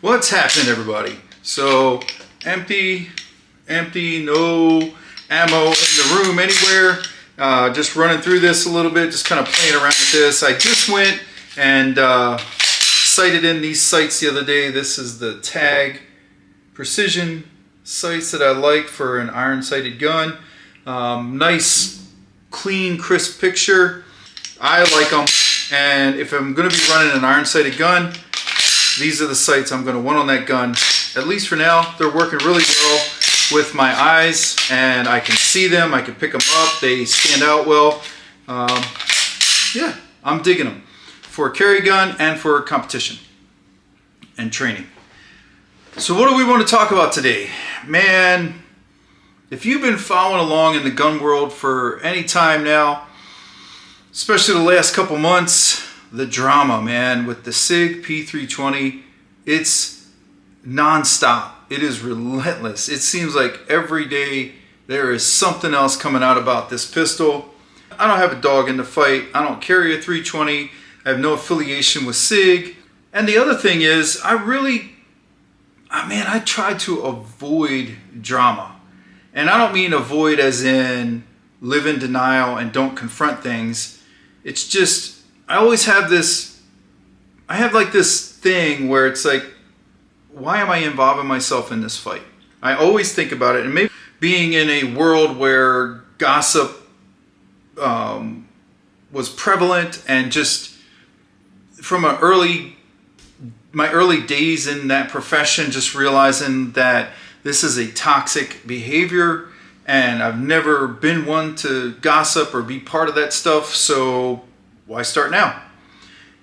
What's happening, everybody? So empty, no ammo in the room anywhere. Just running through this a little bit, just kind of playing around with this. I just went and sighted in these sights the other day. This is the Tag precision sights that I like for an iron sighted gun. Nice, clean, crisp picture. I like them, and if I'm going to be running an iron sighted gun, these are the sights I'm going to want on that gun. At least for now, they're working really well with my eyes, and I can see them, I can pick them up, they stand out well. Yeah, I'm digging them for a carry gun and for competition and training. So what do we want to talk about today? Man, if you've been following along in the gun world for any time now, especially the last couple months, the drama, man, with the SIG P320, it's non-stop. It is relentless. It seems like every day there is something else coming out about this pistol. I don't have a dog in the fight. I don't carry a 320. I have no affiliation with SIG. And the other thing is, I try to avoid drama. And I don't mean avoid as in live in denial and don't confront things. It's just, I always have this, I have like this thing where it's like, why am I involving myself in this fight? I always think about it, and maybe being in a world where gossip was prevalent, and just from my early days in that profession, just realizing that this is a toxic behavior, and I've never been one to gossip or be part of that stuff, so why start now?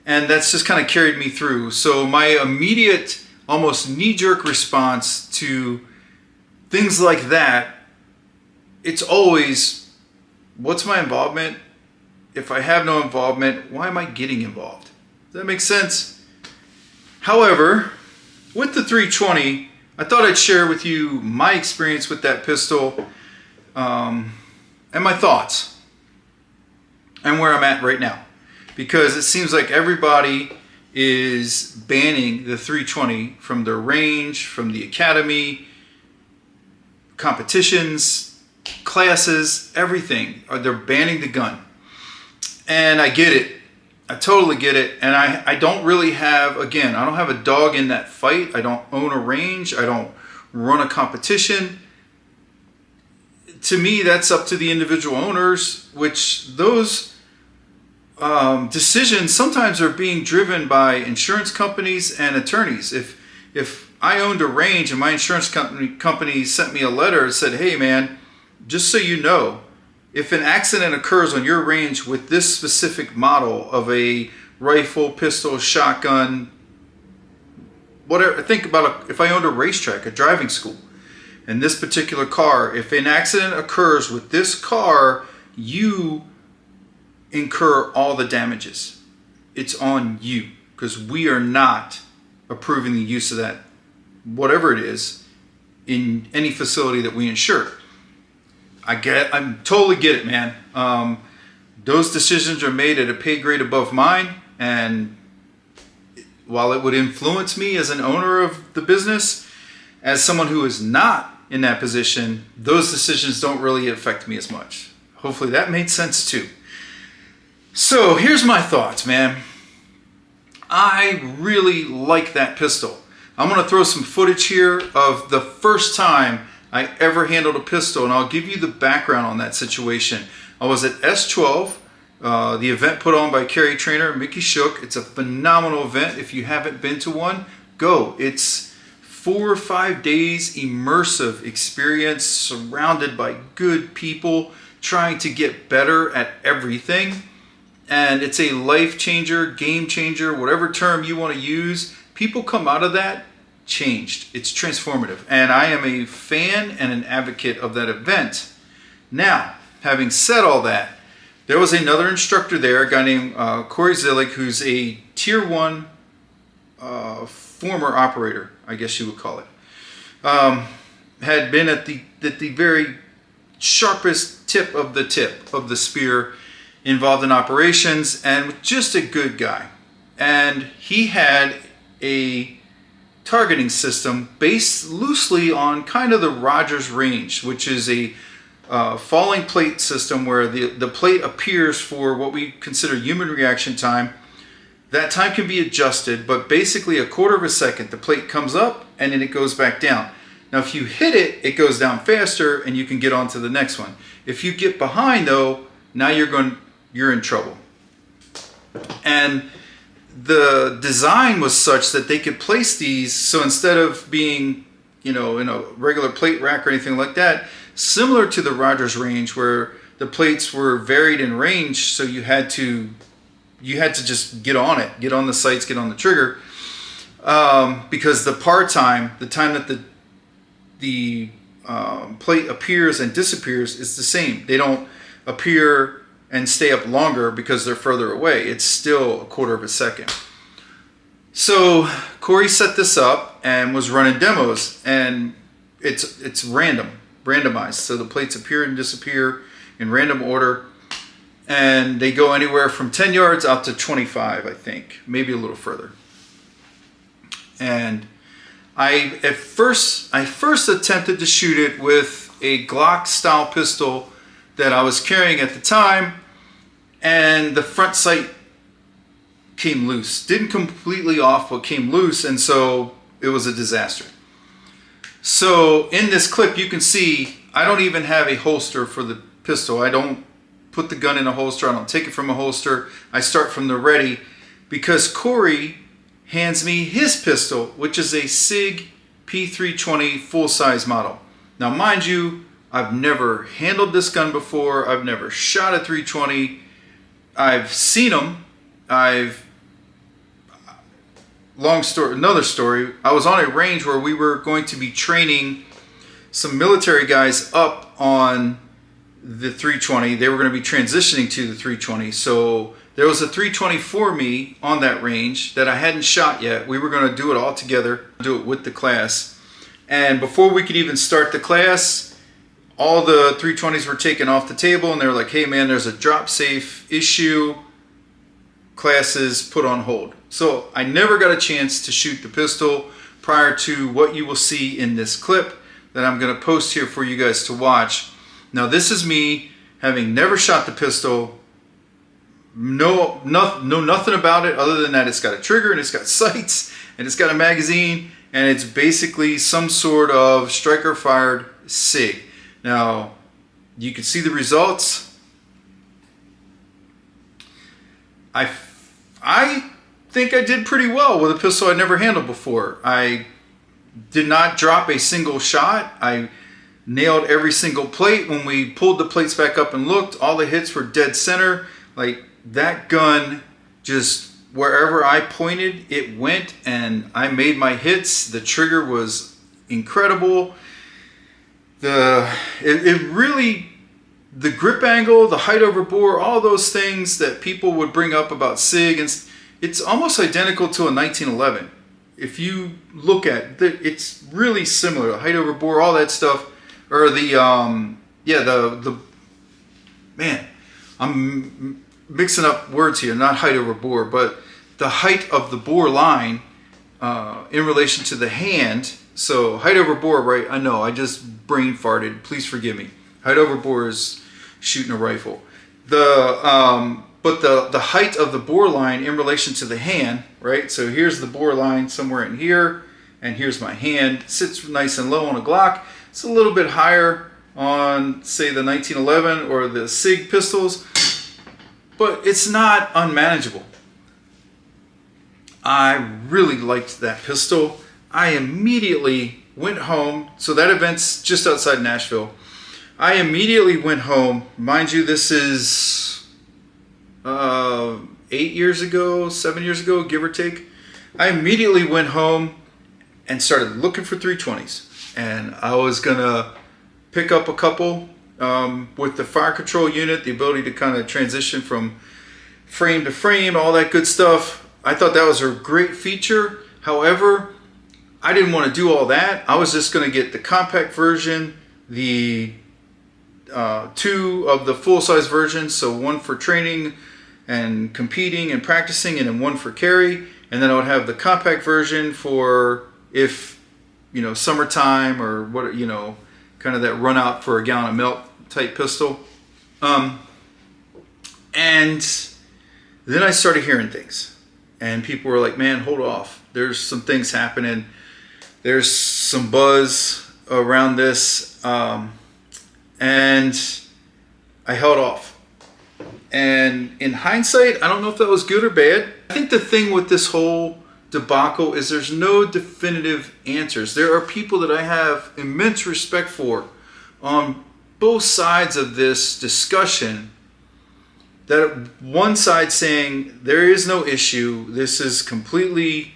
And that's just kind of carried me through. So my immediate, almost knee-jerk response to things like that, it's always, what's my involvement? If I have no involvement, why am I getting involved? Does that make sense? However, with the 320, I thought I'd share with you my experience with that pistol, and my thoughts, and where I'm at right now. Because it seems like everybody is banning the 320 from their range, from the academy, competitions, classes, everything. They're banning the gun. And I get it. I totally get it. And I don't really have, again, I don't have a dog in that fight. I don't own a range. I don't run a competition. To me, that's up to the individual owners, which those decisions sometimes are being driven by insurance companies and attorneys. If I owned a range and my insurance company sent me a letter and said, hey man, just so you know, if an accident occurs on your range with this specific model of a rifle, pistol, shotgun, whatever, think about if I owned a racetrack, a driving school, and this particular car, if an accident occurs with this car, you incur all the damages. It's on you, because we are not approving the use of that, whatever it is, in any facility that we insure. I totally get it, man. Those decisions are made at a pay grade above mine, and while it would influence me as an owner of the business, as someone who is not in that position, those decisions don't really affect me as much. Hopefully that made sense too. So here's my thoughts, man. I really like that pistol. I'm going to throw some footage here of the first time I ever handled a pistol, and I'll give you the background on that situation. I was at S12, the event put on by carry trainer Mickey Shook. It's a phenomenal event. If you haven't been to one, go. It's 4 or 5 days immersive experience surrounded by good people trying to get better at everything. And it's a life changer, game changer, whatever term you want to use. People come out of that changed. It's transformative. And I am a fan and an advocate of that event. Now, having said all that, there was another instructor there, a guy named Corey Zillig, who's a Tier 1 former operator, I guess you would call it. Had been at the very sharpest tip of the spear, involved in operations, and just a good guy. And he had a targeting system based loosely on kind of the Rogers range, which is a falling plate system where the plate appears for what we consider human reaction time. That time can be adjusted, but basically a quarter of a second, the plate comes up and then it goes back down. Now, if you hit it, it goes down faster and you can get on to the next one. If you get behind though, now you're in trouble. And the design was such that they could place these, so instead of being, in a regular plate rack or anything like that, similar to the Rogers range where the plates were varied in range, so you had to just get on it, get on the sights, get on the trigger, because the par time, the time that the plate appears and disappears, is the same. They don't appear and stay up longer because they're further away. It's still a quarter of a second. So Corey set this up and was running demos, and it's randomized. So the plates appear and disappear in random order, and they go anywhere from 10 yards out to 25, I think, maybe a little further. And I first attempted to shoot it with a Glock style pistol that I was carrying at the time, and the front sight came loose. Didn't completely off, but came loose, and so it was a disaster. So in this clip you can see I don't even have a holster for the pistol. I don't put the gun in a holster. I don't take it from a holster. I start from the ready because Corey hands me his pistol, which is a SIG P320 full-size model. Now mind you, I've never handled this gun before. I've never shot a 320. I've seen them. Another story. I was on a range where we were going to be training some military guys up on the 320. They were going to be transitioning to the 320. So there was a 320 for me on that range that I hadn't shot yet. We were going to do it all together, do it with the class. And before we could even start the class, all the 320s were taken off the table, and they were like, hey man, there's a drop safe issue, classes put on hold. So I never got a chance to shoot the pistol prior to what you will see in this clip that I'm going to post here for you guys to watch. Now this is me having never shot the pistol, know nothing about it other than that it's got a trigger and it's got sights and it's got a magazine, and it's basically some sort of striker fired SIG. Now, you can see the results. I think I did pretty well with a pistol I'd never handled before. I did not drop a single shot. I nailed every single plate. When we pulled the plates back up and looked, all the hits were dead center. Like, that gun, just wherever I pointed, it went, and I made my hits. The trigger was incredible. The grip angle, the height over bore, all those things that people would bring up about SIG, and it's almost identical to a 1911. If you look at it, it's really similar. The height over bore, all that stuff, or man, I'm mixing up words here. Not height over bore, but the height of the bore line in relation to the hand. So height over bore, right? I know, I just brain farted. Please forgive me. Height over bore is shooting a rifle. But the height of the bore line in relation to the hand, right? So here's the bore line somewhere in here, and here's my hand. It sits nice and low on a Glock. It's a little bit higher on, say, the 1911 or the SIG pistols, but it's not unmanageable. I really liked that pistol. I immediately went home. So that event's just outside Nashville. I immediately went home. Mind you, this is 8 years ago, 7 years ago, give or take. I immediately went home and started looking for 320s. And I was going to pick up a couple with the fire control unit, the ability to kind of transition from frame to frame, all that good stuff. I thought that was a great feature. However, I didn't want to do all that. I was just going to get the compact version, the two of the full-size versions, so one for training and competing and practicing, and then one for carry, and then I would have the compact version for if, summertime or what, kind of that run out for a gallon of milk type pistol. And then I started hearing things, and people were like, man, hold off. There's some things happening. There's some buzz around this. And I held off. And in hindsight, I don't know if that was good or bad. I think the thing with this whole debacle is there's no definitive answers. There are people that I have immense respect for on both sides of this discussion. That one side saying there is no issue, this is completely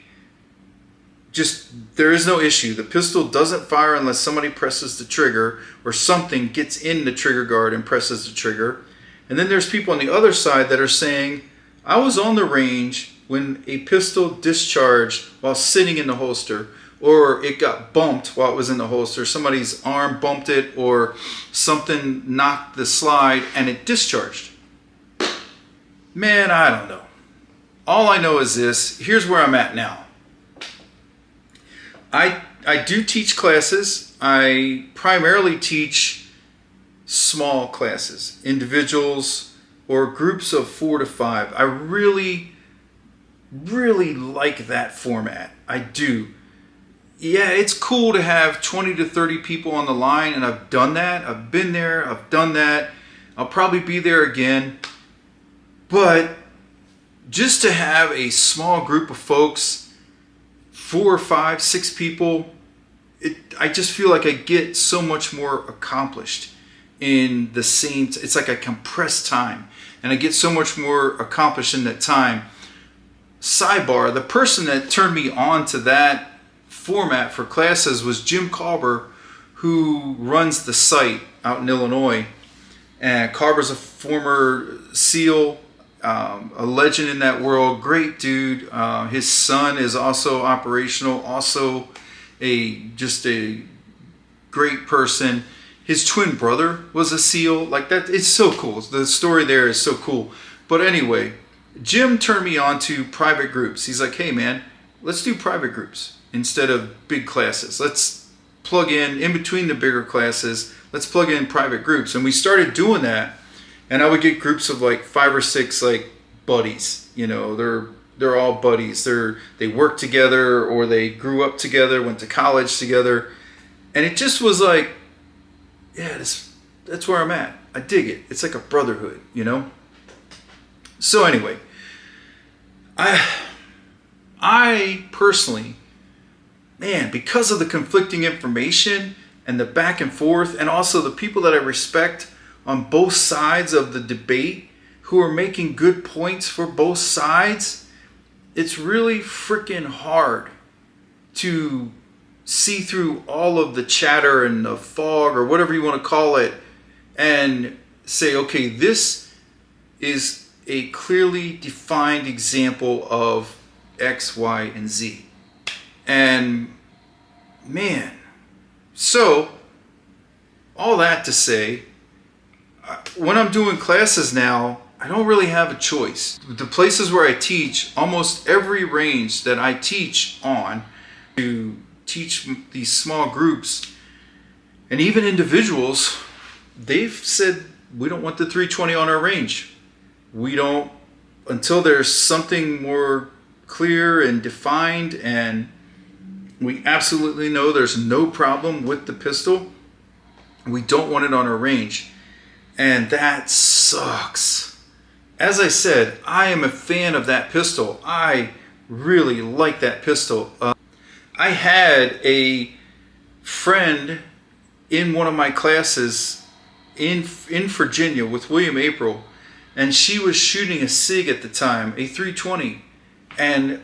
there is no issue. The pistol doesn't fire unless somebody presses the trigger or something gets in the trigger guard and presses the trigger. And then there's people on the other side that are saying, I was on the range when a pistol discharged while sitting in the holster, or it got bumped while it was in the holster. Somebody's arm bumped it, or something knocked the slide and it discharged. Man, I don't know. All I know is this. Here's where I'm at now. I do teach classes. I primarily teach small classes, individuals or groups of 4 to 5. I really, really like that format. I do. Yeah, it's cool to have 20 to 30 people on the line, and I've done that. I've been there. I've done that. I'll probably be there again. But just to have a small group of folks, 4 or 5, 6 people, I just feel like I get so much more accomplished in the same, it's like a compressed time, and I get so much more accomplished in that time. Sidebar, the person that turned me on to that format for classes was Jim Carver, who runs the site out in Illinois. And Carver's a former SEAL, a legend in that world, great dude. His son is also operational, also just a great person. His twin brother was a SEAL. Like that, it's so cool. The story there is so cool. But anyway, Jim turned me on to private groups. He's like, hey man, let's do private groups instead of big classes. Let's plug in between the bigger classes. Let's plug in private groups. And we started doing that. And I would get groups of like 5 or 6 like buddies. They're all buddies. They work together, or they grew up together, went to college together, and it just was like, yeah, that's where I'm at. I dig it. It's like a brotherhood, So anyway, I personally, man, because of the conflicting information and the back and forth, and also the people that I respect on both sides of the debate who are making good points for both sides, it's really freaking hard to see through all of the chatter and the fog or whatever you want to call it and say, okay, this is a clearly defined example of X, Y, and Z. And man, so all that to say, when I'm doing classes now, I don't really have a choice. The places where I teach, almost every range that I teach on, to teach these small groups and even individuals, they've said, we don't want the 320 on our range. We don't, until there's something more clear and defined and we absolutely know there's no problem with the pistol, we don't want it on our range. And that sucks. As I said, I am a fan of that pistol. I really like that pistol. I had a friend in one of my classes in Virginia with William April, and she was shooting a SIG at the time, a 320, and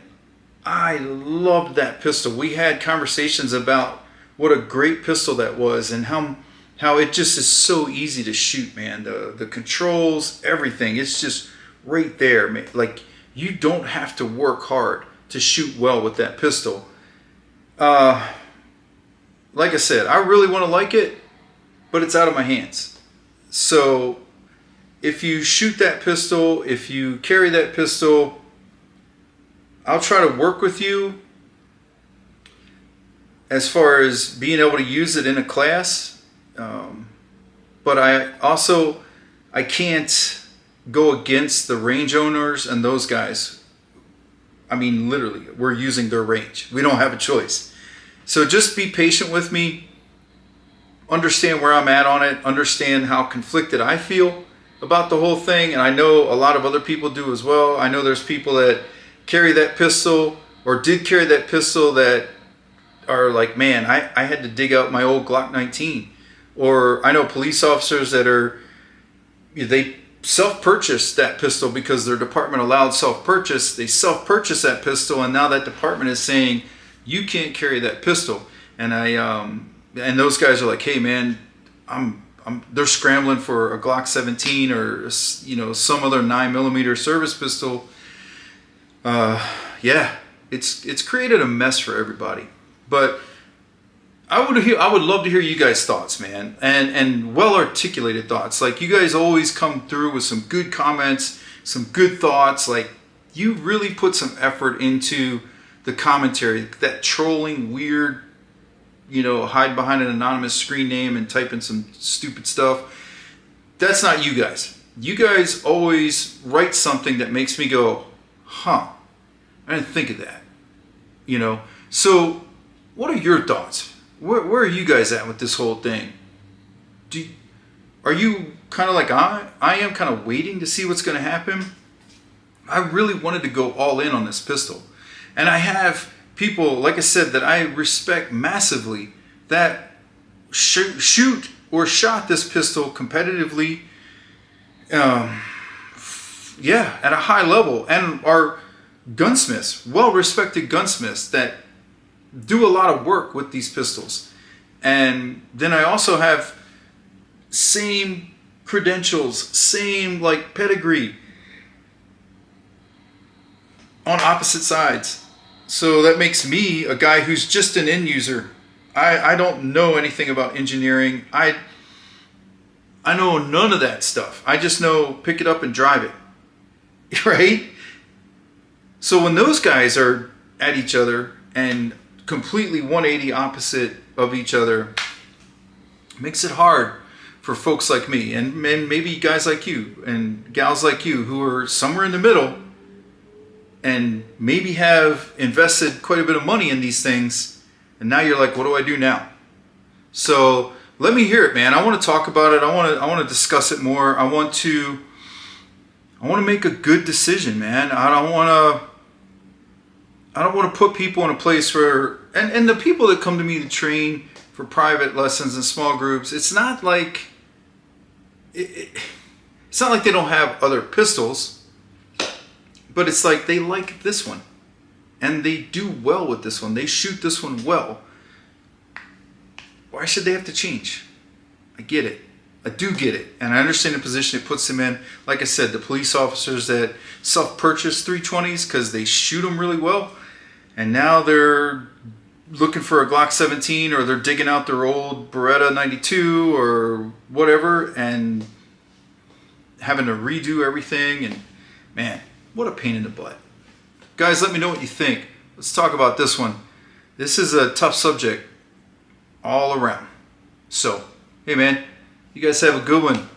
I loved that pistol. We had conversations about what a great pistol that was and how it just is so easy to shoot, man. The controls, everything, it's just right there, man. Like, you don't have to work hard to shoot well with that pistol. Like I said, I really want to like it, but it's out of my hands. So if you shoot that pistol, if you carry that pistol, I'll try to work with you. as far as being able to use it in a class. But I can't go against the range owners and those guys. I mean, literally, we're using their range. We don't have a choice. So just be patient with me. Understand where I'm at on it. Understand how conflicted I feel about the whole thing. And I know a lot of other people do as well. I know there's people that carry that pistol or did carry that pistol that are like, man, I had to dig out my old Glock 19. Or I know police officers that they self-purchased that pistol because their department allowed self-purchase. They self-purchased that pistol, and now that department is saying you can't carry that pistol. And and those guys are like, hey man, they're scrambling for a Glock 17 or some other 9mm service pistol. Yeah, it's created a mess for everybody. But I would love to hear you guys' thoughts, man, and well articulated thoughts. Like, you guys always come through with some good comments, some good thoughts. Like, you really put some effort into the commentary. That trolling, weird, hide behind an anonymous screen name and type in some stupid stuff. That's not you guys. You guys always write something that makes me go, huh, I didn't think of that. So what are your thoughts? Where are you guys at with this whole thing? Are you kind of like I am, kind of waiting to see what's going to happen? I really wanted to go all in on this pistol. And I have people, like I said, that I respect massively that shoot or shot this pistol competitively, at a high level, and are gunsmiths, well-respected gunsmiths that do a lot of work with these pistols. And then I also have same credentials, same pedigree on opposite sides. So that makes me a guy who's just an end user. I don't know anything about engineering. I know none of that stuff. I just know pick it up and drive it. Right? So when those guys are at each other and completely 180 opposite of each other, it makes it hard for folks like me and maybe guys like you and gals like you who are somewhere in the middle and maybe have invested quite a bit of money in these things, and now you're like, what do I do now? So let me hear it, man. I want to talk about it. I want to discuss it more. I want to make a good decision, man. I don't want to put people in a place where, and the people that come to me to train for private lessons and small groups, it's not like they don't have other pistols, but it's like they like this one and they do well with this one. They shoot this one well. Why should they have to change? I get it. I do get it. And I understand the position it puts them in. Like I said, the police officers that self-purchase 320s because they shoot them really well, and now they're looking for a Glock 17, or they're digging out their old Beretta 92 or whatever and having to redo everything. And man, what a pain in the butt. Guys, let me know what you think. Let's talk about this one. This is a tough subject all around. So, hey man, you guys have a good one.